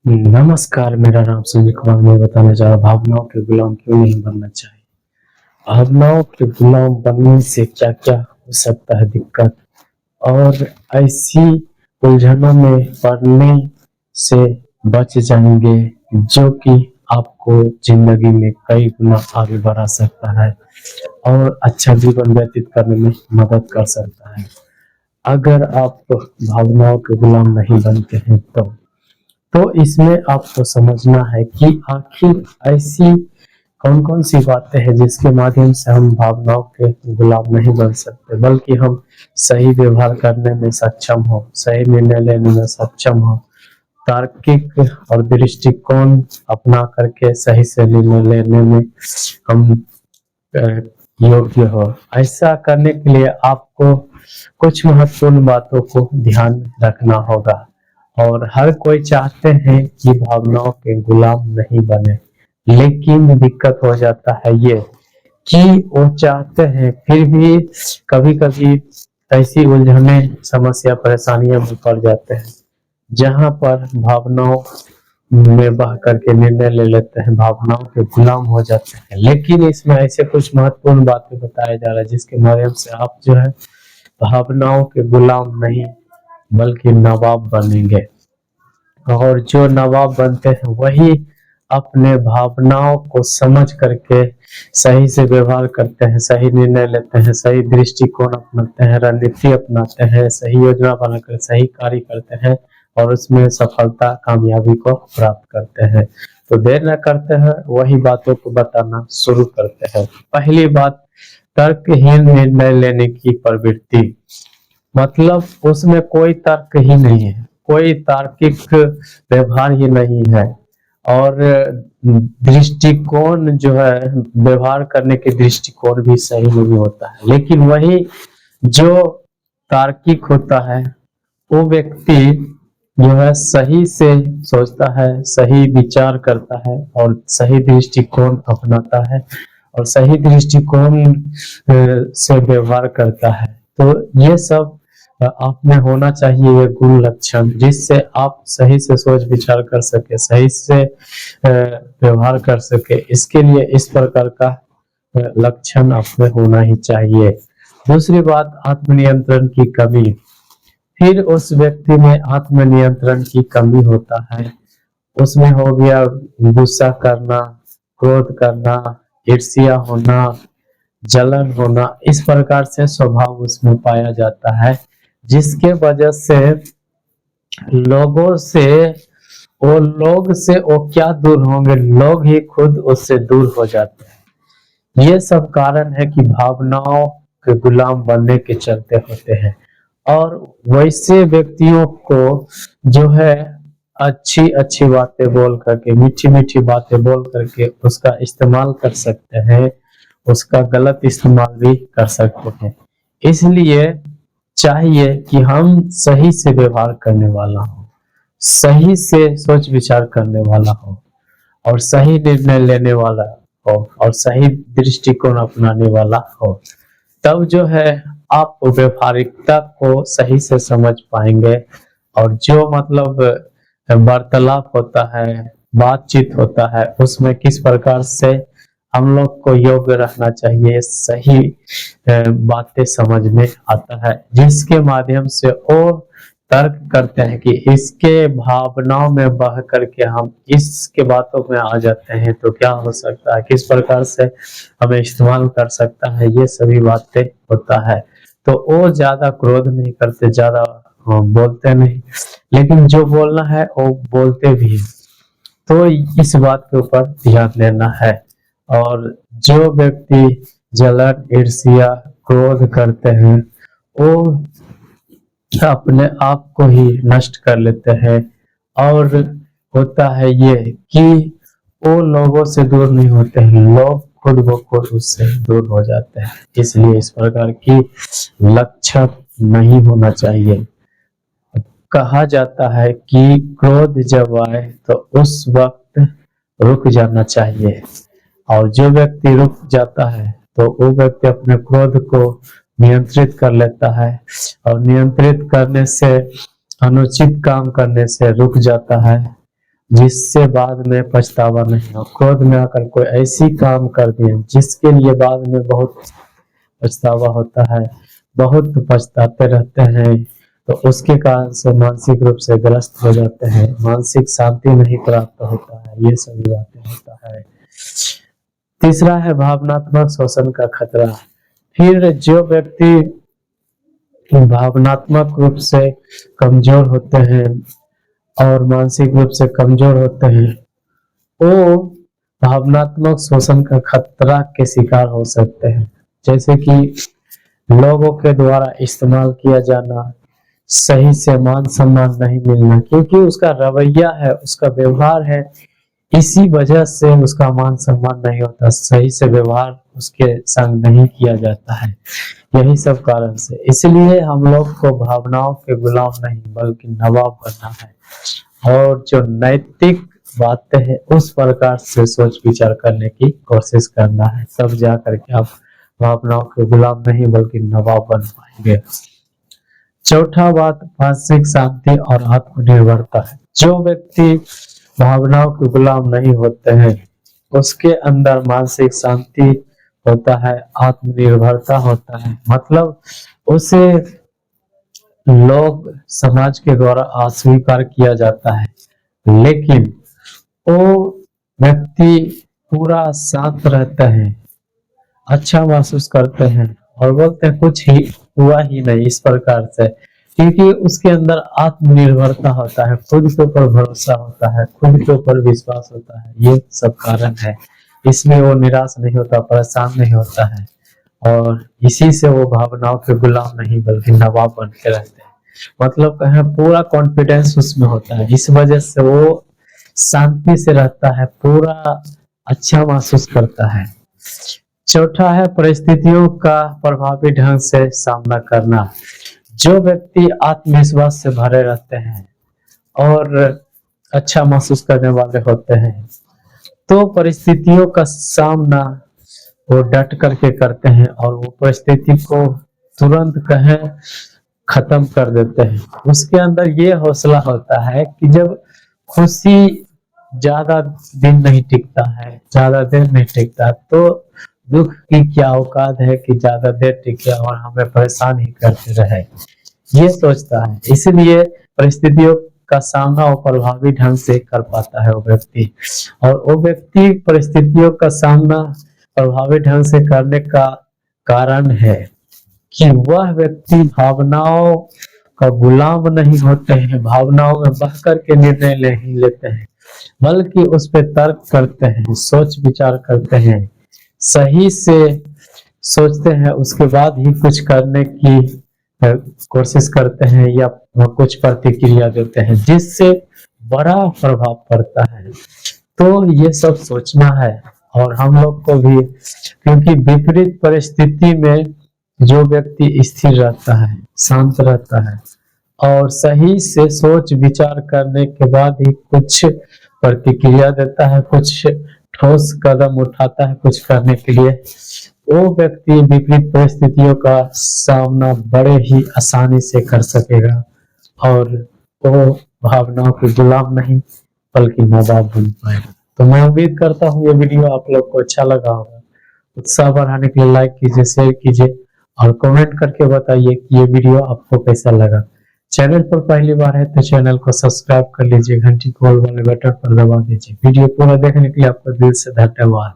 नमस्कार, मेरा नाम संजय कुमार। मैं बताना चाह रहा हूँ भावनाओं के गुलाम क्यों नहीं बनना चाहिए। भावनाओं के गुलाम बनने से क्या क्या हो सकता है दिक्कत, और ऐसी उलझनों में पड़ने से बच जाएंगे जो कि आपको जिंदगी में कई गुना आगे बढ़ा सकता है और अच्छा जीवन व्यतीत करने में मदद कर सकता है। अगर आप भावनाओं के गुलाम नहीं बनते हैं तो इसमें आपको समझना है कि आखिर ऐसी कौन कौन सी बातें हैं जिसके माध्यम से हम भावनाओं के गुलाम नहीं बन सकते, बल्कि हम सही व्यवहार करने में सक्षम हो, सही निर्णय लेने में सक्षम हो, तार्किक और दृष्टिकोण अपना करके सही से निर्णय लेने में हम अ, योग्य हो। ऐसा करने के लिए आपको कुछ महत्वपूर्ण बातों को ध्यान में रखना होगा। और हर कोई चाहते हैं कि भावनाओं के गुलाम नहीं बने, लेकिन दिक्कत हो जाता है ये कि वो चाहते हैं फिर भी कभी कभी ऐसी उलझने, समस्या, परेशानियों में पड़ जाते हैं जहां पर भावनाओं में बह करके निर्णय ले लेते हैं, भावनाओं के गुलाम हो जाते हैं। लेकिन इसमें ऐसे कुछ महत्वपूर्ण बातें बताया जा रहा है जिसके माध्यम से आप जो है भावनाओं के गुलाम नहीं बल्कि नवाब बनेंगे। और जो नवाब बनते हैं वही अपने भावनाओं को समझ करके सही से व्यवहार करते हैं, सही निर्णय लेते हैं, सही दृष्टिकोण अपनाते हैं, रणनीति अपनाते हैं, सही योजना बनाकर सही कार्य करते हैं और उसमें सफलता, कामयाबी को प्राप्त करते हैं। तो देर न करते हैं, वही बातों को बताना शुरू करते हैं। पहली बात, तर्कहीन निर्णय लेने की प्रवृत्ति। मतलब उसमें कोई तर्क ही नहीं है, कोई तार्किक व्यवहार ही नहीं है, और दृष्टिकोण जो है, व्यवहार करने के दृष्टिकोण भी सही नहीं होता है। लेकिन वही जो तार्किक होता है वो व्यक्ति जो है सही से सोचता है, सही विचार करता है और सही दृष्टिकोण अपनाता है और सही दृष्टिकोण से व्यवहार करता है। तो ये सब आप में होना चाहिए, ये गुण लक्षण, जिससे आप सही से सोच विचार कर सके, सही से व्यवहार कर सके। इसके लिए इस प्रकार का लक्षण आप में होना ही चाहिए। दूसरी बात, आत्मनियंत्रण की कमी। फिर उस व्यक्ति में आत्मनियंत्रण की कमी होता है। उसमें हो गया गुस्सा करना, क्रोध करना, ईर्ष्या होना, जलन होना, इस प्रकार से स्वभाव उसमें पाया जाता है, जिसके वजह से लोगों से वो क्या दूर होंगे, लोग ही खुद उससे दूर हो जाते हैं। ये सब कारण है कि भावनाओं के गुलाम बनने के चलते होते हैं। और वैसे व्यक्तियों को जो है अच्छी अच्छी बातें बोल करके, मीठी मीठी बातें बोल करके उसका इस्तेमाल कर सकते हैं, उसका गलत इस्तेमाल भी कर सकते हैं। इसलिए चाहिए कि हम सही से व्यवहार करने वाला हो, सही से सोच विचार करने वाला हो और सही निर्णय लेने वाला हो और सही दृष्टिकोण अपनाने वाला हो। तब जो है आप व्यवहारिकता को सही से समझ पाएंगे। और जो मतलब वार्तालाप होता है, बातचीत होता है, उसमें किस प्रकार से हम लोग को योग्य रहना चाहिए, सही बातें समझ में आता है, जिसके माध्यम से वो तर्क करते हैं कि इसके भावनाओं में बह करके हम इसके बातों में आ जाते हैं तो क्या हो सकता है, किस प्रकार से हमें इस्तेमाल कर सकता है, ये सभी बातें होता है। तो वो ज्यादा क्रोध नहीं करते, ज्यादा बोलते नहीं, लेकिन जो बोलना है वो बोलते भी हैं। तो इस बात के ऊपर ध्यान देना है। और जो व्यक्ति जलन, ईर्ष्या, क्रोध करते हैं वो अपने आप को ही नष्ट कर लेते हैं। और होता है ये कि वो लोगों से दूर नहीं होते हैं, लोग खुद ब खुद उससे दूर हो जाते हैं। इसलिए इस प्रकार की लक्षण नहीं होना चाहिए। कहा जाता है कि क्रोध जब आए तो उस वक्त रुक जाना चाहिए, और जो व्यक्ति रुक जाता है तो वो व्यक्ति अपने क्रोध को नियंत्रित कर लेता है, और नियंत्रित करने से, अनुचित काम करने से रुक जाता है। जिससे बाद में पछतावा नहीं हो। क्रोध में आकर कोई ऐसी काम कर दिए जिसके लिए बाद में बहुत पछतावा होता है, बहुत पछताते रहते हैं, तो उसके कारण से मानसिक रूप से ग्रस्त हो जाते हैं, मानसिक शांति नहीं प्राप्त होता है, ये सभी बातें होता है। तीसरा है भावनात्मक शोषण का खतरा। फिर जो व्यक्ति भावनात्मक रूप से कमजोर होते हैं और मानसिक रूप से कमजोर होते हैं, वो भावनात्मक शोषण का खतरा के शिकार हो सकते हैं। जैसे कि लोगों के द्वारा इस्तेमाल किया जाना, सही से मान सम्मान नहीं मिलना, क्योंकि उसका रवैया है, उसका व्यवहार है, इसी वजह से उसका मान सम्मान नहीं होता, सही से व्यवहार उसके संग नहीं किया जाता है, यही सब कारण से। इसलिए हम लोग को भावनाओं के गुलाम नहीं बल्कि नवाब बनना है, और जो नैतिक बातें हैं उस प्रकार से सोच विचार करने की कोशिश करना है, तब जा करके आप भावनाओं के गुलाम नहीं बल्कि नवाब बन पाएंगे। चौथा बात मानसिक शांति और आत्मनिर्भरता है। जो व्यक्ति भावनाओं के गुलाम नहीं होते हैं उसके अंदर मानसिक शांति होता है, आत्मनिर्भरता होता है, मतलब उसे लोग समाज के द्वारा अस्वीकार किया जाता है, लेकिन वो व्यक्ति पूरा शांत रहता है, अच्छा महसूस करते हैं और बोलते हैं कुछ ही हुआ ही नहीं, इस प्रकार से, क्योंकि उसके अंदर आत्मनिर्भरता होता है, खुद के ऊपर भरोसा होता है, खुद के ऊपर विश्वास होता है, ये सब कारण है। इसमें वो निराश नहीं होता, परेशान नहीं होता है, और इसी से वो भावनाओं के गुलाम नहीं बल्कि नवाब बन के रहते हैं। मतलब कहें पूरा कॉन्फिडेंस उसमें होता है, इस वजह से वो शांति से रहता है, पूरा अच्छा महसूस करता है। चौथा है परिस्थितियों का प्रभावी ढंग से सामना करना। जो व्यक्ति आत्मविश्वास से भरे रहते हैं और अच्छा महसूस करने वाले होते हैं, तो परिस्थितियों का सामना वो डट करके करते हैं और वो परिस्थिति को तुरंत कहें खत्म कर देते हैं। उसके अंदर ये हौसला होता है कि जब खुशी ज्यादा दिन नहीं टिकता है, ज्यादा देर नहीं टिकता, तो दुख की क्या औकात है कि ज्यादा देर टिके और हमें परेशान ही करते रहे, ये सोचता है। इसलिए परिस्थितियों का सामना वो प्रभावी ढंग से कर पाता है वो व्यक्ति, और वो व्यक्ति परिस्थितियों का सामना प्रभावी ढंग से करने का कारण है कि वह व्यक्ति भावनाओं का गुलाम नहीं होते हैं, भावनाओं में बह करके निर्णय नहीं लेते हैं, बल्कि उस पर तर्क करते हैं, सोच विचार करते हैं, सही से सोचते हैं, उसके बाद ही कुछ करने की कोशिश करते हैं या कुछ प्रतिक्रिया देते हैं, जिससे बड़ा प्रभाव पड़ता है। तो ये सब सोचना है, और हम लोग को भी, क्योंकि विपरीत परिस्थिति में जो व्यक्ति स्थिर रहता है, शांत रहता है और सही से सोच विचार करने के बाद ही कुछ प्रतिक्रिया देता है, कुछ ठोस कदम उठाता है कुछ करने के लिए, वो व्यक्ति विपरीत परिस्थितियों का सामना बड़े ही आसानी से कर सकेगा और वो भावनाओं के गुलाम नहीं बल्कि नवाब बन पाएगा। तो मैं उम्मीद करता हूँ ये वीडियो आप लोग को अच्छा लगा होगा। उत्साह बढ़ाने के लिए लाइक कीजिए, शेयर कीजिए और कमेंट करके बताइए कि ये वीडियो आपको कैसा लगा। चैनल पर पहली बार है तो चैनल को सब्सक्राइब कर लीजिए, घंटी कॉल वाले बटन पर दबा दीजिए। वीडियो पूरा देखने के लिए आपका दिल से धन्यवाद।